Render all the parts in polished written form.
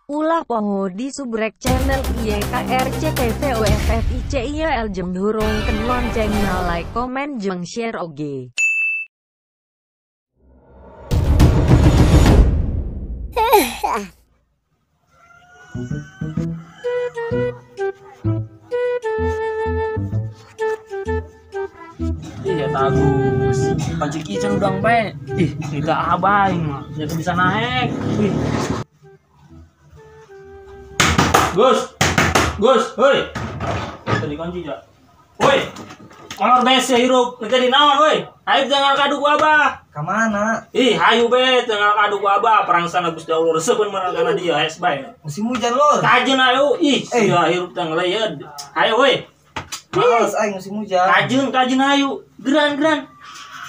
Ulah pongo di subrek channel IYKRCTVOFFICIL jeung durungkeun loncengna like, komen jeung share oge. Iya bagus. Panci kicen udang pe. Ih, kita abah ini mah. Ya bisa naik. Ih. Gus, hoi. Tadi kunci ya. Woi. Kolor bese hirup, kita di naon woi. Hayu jangan kadu ku abah. Ka mana? Ih, hayu be jangan kadu ku abah. Perangsana Gusti Allah reseupeun maragana dia es bae. Musim hujan lor. Kajeun ayo. Ih, sia hirup teh ngeleud. Hayo woi. Males aing musim hujan. Kajeun ayo. Geran.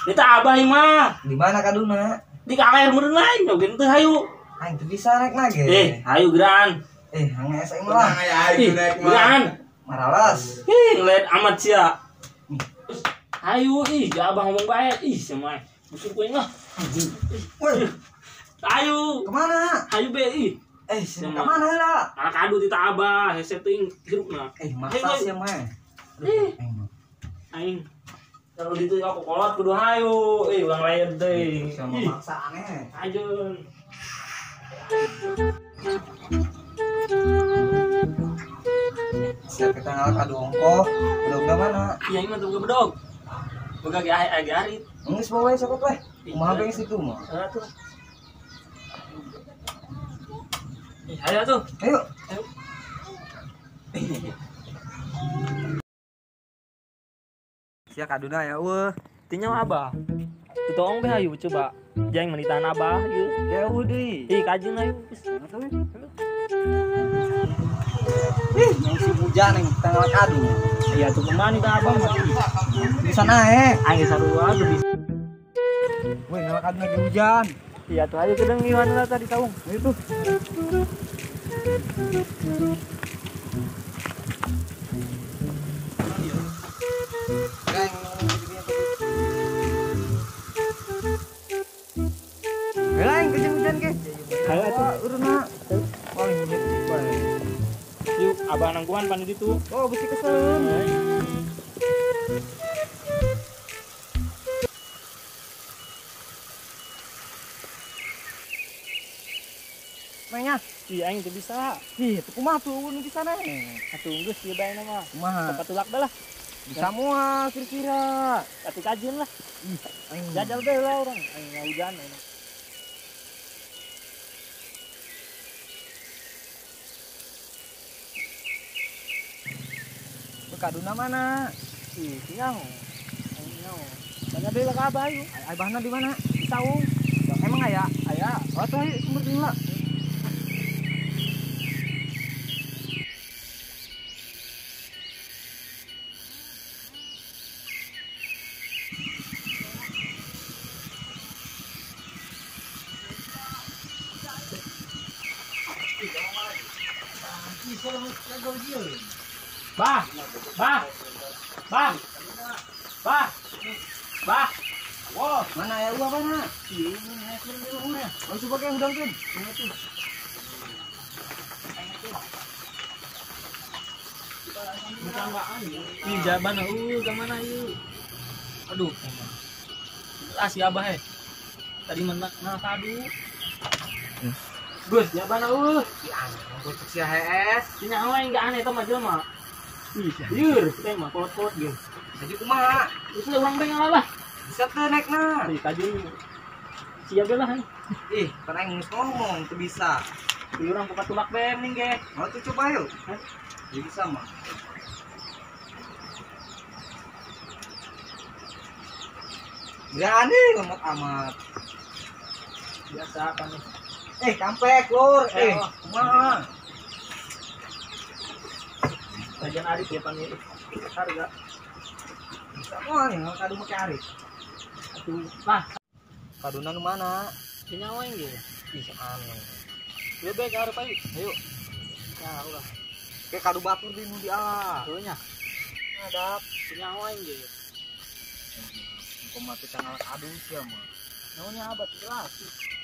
Kita abah mah. Di mana kaduna? Di kaler meureun lain oge teu hayu. Aing teu bisa naik nage. Hayu geran. Hanges aing mah. Ih, geran. Maralas. Ih, ngeliat amat sia. Ayo, abang ngomong baik. Ih, semai. Musuh gue ngah. Ayo. Kemana? Ayo be. Kemana lah? Anak adu di abah, setting hirupna. Masa sih mah. Aing. Kalau ditu aku kolot kudu hayu. Ulang lain deh. Sama maksa aneh. Ajun. Siap kita ngalak adu ongkoh. Bedog mana? Iya, ini mah tuh bedog. Boga ge arit. Geus bawa sokot weh. Kumaha beung situ mah. Tuh. Ayo tuh. Ayo. Sia kaduna ya eueuh. Tinya abah. Tutong be hayu coba. Jang menitan abah ieu. Ya deui. Ih, kajeun ayo. Musim hujan yang kita ngalak adu. Iya tuh kemana kita abang mati. Bisa naik. Ayo sarua tuh bisa. Woi ngalak adu lagi hujan. Iya tuh ayo kedeng gimana lah tadi taung. Ayo tuh. Lain kejang hujan ke? Ayo tuh. Uruna. Paling hujan bae. Yuk abah nangkuan pan di situ. Oh, besi kesem. Mainnya. Iya aing teu bisa. Ih, tuh kumaha tuh nu bisa naik. Atuh geus ieu bae mah. Kumaha? Patulak bae lah. Bisa moal kira-kira. Atuh kajeun lah. Aing Jajal bae lah orang. Aing hujan aing. kaduna mana? Ih, nyang. Tanya deui ka abah yuk. Abahna di mana? Di saung. Emang aya? Aya. Oh, tuh sumber dulu lah. Bah. Wow, mana ya uang mana? Oh, coba kayak udang kan? Ih, jaban ke mana yuk? Aduh. Si abah tadi menang kadu. Gus, jaban Si aneh, untuk si HS. Nya lain enggak aneh mah jelema. Yur, kita mah kolot-kolot ge. Jadi kumaha? Itu ulang bae ngalah. Bisa teh naikna. Ih, kajin. Siap lah. Ih, kan aing geus ngomong teu bisa. Di urang buka tulak bae mending ge. Mau tuh coba yuk. Jadi bisa mah. Berani lemot amat. Biasa kan. Kampek lur. Kumaha? Kajian Arif ya pan harga. Semua nih, kadu make Arif. Atuh, nah, Kaduna nu mana? di nyawa ge. Ih, aneh. Ieu bae ka hareup ayo. Ya ulah. Kayak kadu batur di nu di ala. Tuh nya. Hadap. Di nyawa ge. Pemati tanggal kadu sia mah. Namanya abad jelas.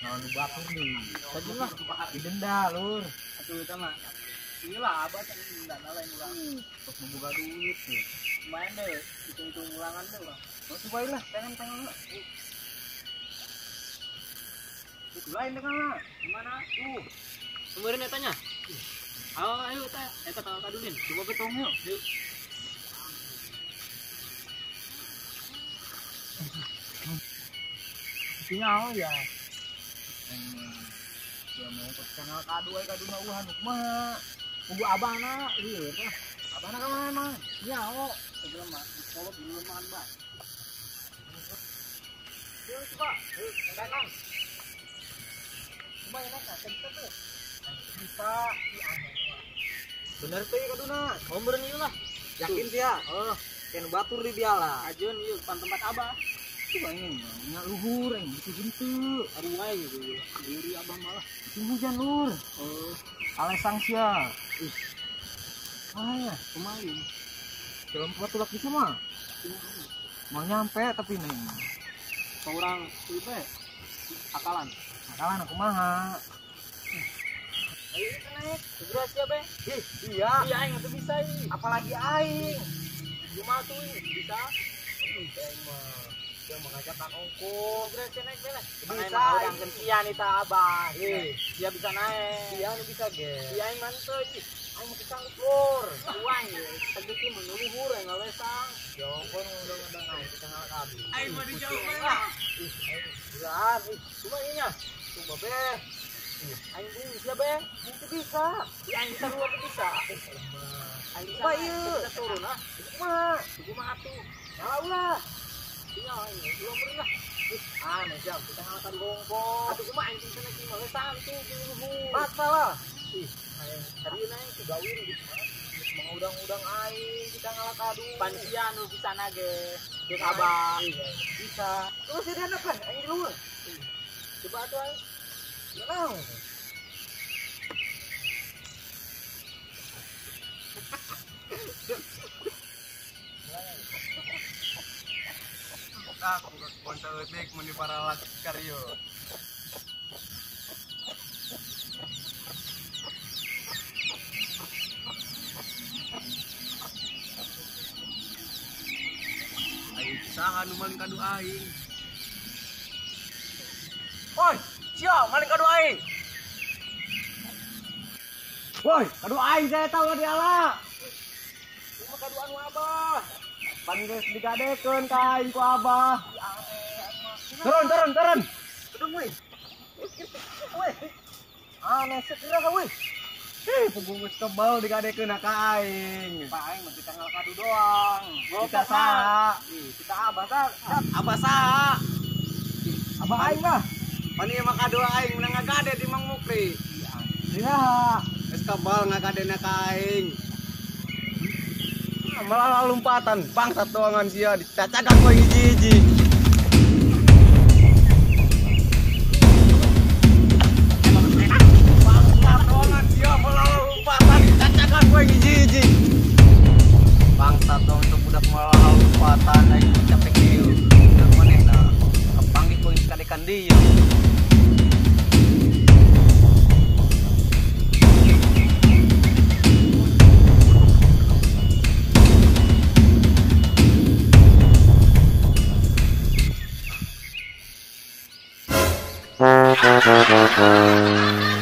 Nah, lu batur nih. Sajalah didenda, Lur. Atuh eta mah. Inilah abad yang denda lain ulang. Terus membuka duit tuh. Main deh, hitung-hitung ulangan deh ulang. Oh, cobain lah, tangan lah. Itu lain dengan lah. Gimana? Kemarin etanya. Ayo eta tanggal kadunin. Coba betong yuk. Yuk. Sinyal ya. Dia mau ke channel kadua kaduna uhan mah. Tunggu abana, iya tah. Abana ka mana? Nyaho. Sebelum mah, kalau dulu makan bah. Yuk coba. Yuk, datang. Coba ya nak, tuh. Bisa. Bener tuh ya kaduna. Omber nih lah. Yakin dia? Oh, kan batur di dia lah. Ajeun ieu pan tempat abah. Coba ini, nggak luhur, yang gitu gitu. Aduh wae gitu. Diri abah malah. Itu hujan lur. Oh, Alesang sia. Ya, lumayan. dalam waktu lagi semua. Mau nyampe tapi nih. Seorang itu akalan. Akalan aku maha. Ayo kita naik. Segera siap be. Iya. Iya aing tuh bisa ini. Apalagi aing. Cuma tuh ini bisa. Aing mah dia mengajakkan ongkos. Segera siap naik bela. Bisa. Udah gentian ita abah. Dia bisa naik. Iya ini bisa ge. Iya aing mantul. Aing mau pisang lur. Uang ya. Tegeti menuluhur yang ngalesang. Jongkon udah naik kita nggak kabin. Aing mau dijauhkan lah. Aing bulan. Cuma ininya. Coba be. Aing bisa be. Mungkin bisa. Iya aing bisa dua bisa. Aing bisa. Wah, iya. Kita turun ah. Mah. Cuma atuh. Tahu lah. Tinggal aing. Belum pernah. Aneh jam kita ngalakan gongkos. Atuh cuma aing bisa naik ngalesang tuh diluhur. Masalah. Tadi naik ke gawin gitu. Mengudang-udang aing kita ngalakadu. Pansian lu bisa nage. Dek abah. Bisa. Terus jadi anak kan aing di luar. Coba atuh aing. Kenal. Aku konser etik meni para laki karyo. Aing saha nu maling kadu aing. Woi, sia maling kadu aing. Woi, kadu aing saya tahu di ala. Cuma kadu anu abah. Pan geus digadekeun ka aing ku abah. Turun. Turun woi. Woi. Aneh sekira ka woi. Penggungus kebal digadekeun ka aing. Pak aing mah kita ngalkadu doang. Kita saha? Kita abah tah. Abah saha? Abah aing mah. Pan ieu mah kadu aing menang ngagade di Mang Mukri. Iya. Geus kebal ngagadena ka aing. Malah lompatan bangsat doangan sia dicacakan ku hiji-hiji. Bangsat doangan sia malah lompatan dicacakan ku hiji-hiji. Bangsat dong untuk budak malah lompatan aing capek kieu. Udah manehna kepanggih ku kadekan dieu. Thank you.